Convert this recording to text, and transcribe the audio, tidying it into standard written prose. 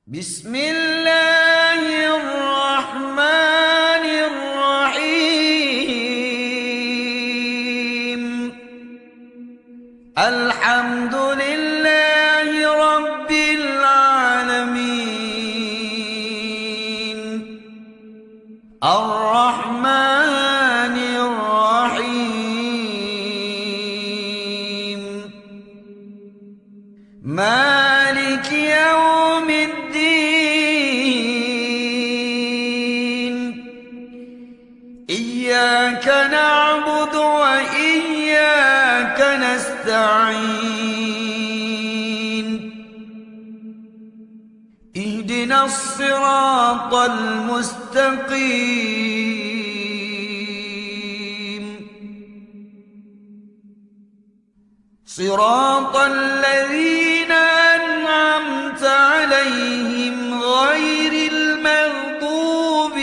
بسم الله الرحمن الرحيم. الحمد لله رب العالمين، الرحمن الرحيم، مالك يوم الدين. إياك نعبد وإياك نستعين. اهدنا الصراط المستقيم، صراط الذين أنعمت عليهم غير المغضوب